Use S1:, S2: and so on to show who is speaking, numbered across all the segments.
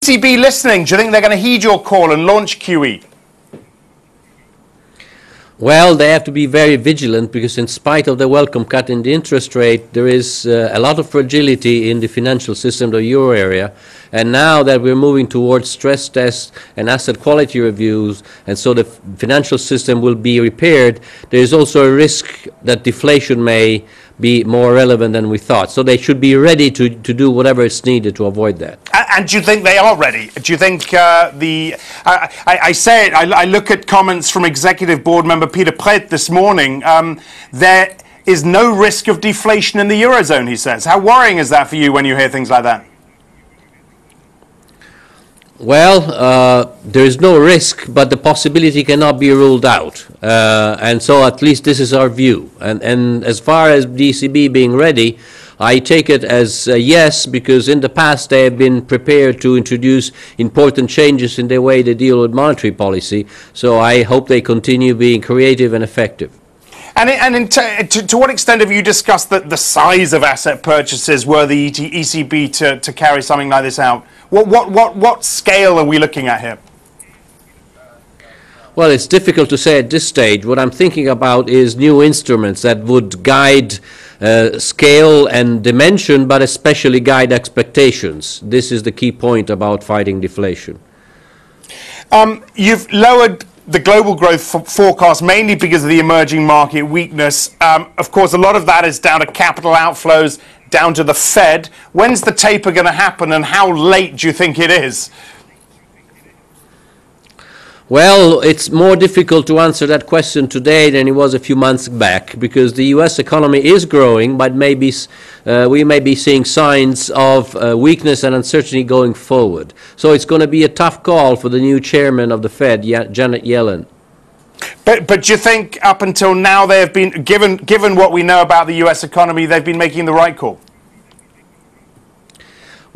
S1: ECB listening? Do you think they're going to heed your call and launch QE?
S2: Well, they have to be very vigilant because in spite of the welcome cut in the interest rate, there is a lot of fragility in the financial system of the euro area. And now that we're moving towards stress tests and asset quality reviews, and so the financial system will be repaired, there is also a risk that deflation may be more relevant than we thought. So they should be ready to do whatever is needed to avoid that.
S1: And do you think they are ready? Do you think I look at comments from Executive Board member Peter Pret this morning. There is no risk of deflation in the Eurozone, he says. How worrying is that for you when you hear things like that?
S2: Well, there is no risk, but the possibility cannot be ruled out. And so at least this is our view. And as far as the ECB being ready, I take it as a yes, because in the past they have been prepared to introduce important changes in the way they deal with monetary policy. So I hope they continue being creative and effective.
S1: And to what extent have you discussed the size of asset purchases were the ECB to carry something like this out? What scale are we looking at here?
S2: Well, it's difficult to say at this stage. What I'm thinking about is new instruments that would guide scale and dimension, but especially guide expectations. This is the key point about fighting deflation.
S1: You've lowered the global growth forecast mainly because of the emerging market weakness. Of course, a lot of that is down to capital outflows, down to the Fed. When's the taper going to happen, and how late do you think it is?
S2: Well, it's more difficult to answer that question today than it was a few months back, because the U.S. economy is growing, but maybe we may be seeing signs of weakness and uncertainty going forward. So it's going to be a tough call for the new chairman of the Fed, Janet Yellen.
S1: But do you think up until now they have been, given what we know about the U.S. economy, they've been making the right call?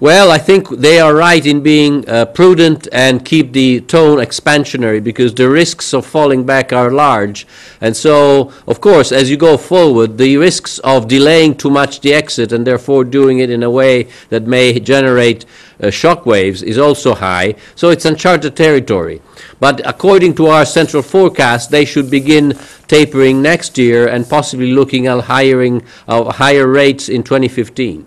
S2: Well, I think they are right in being prudent and keep the tone expansionary, because the risks of falling back are large. And so, of course, as you go forward, the risks of delaying too much the exit and therefore doing it in a way that may generate shock waves is also high. So it's uncharted territory. But according to our central forecast, they should begin tapering next year and possibly looking at higher rates in 2015.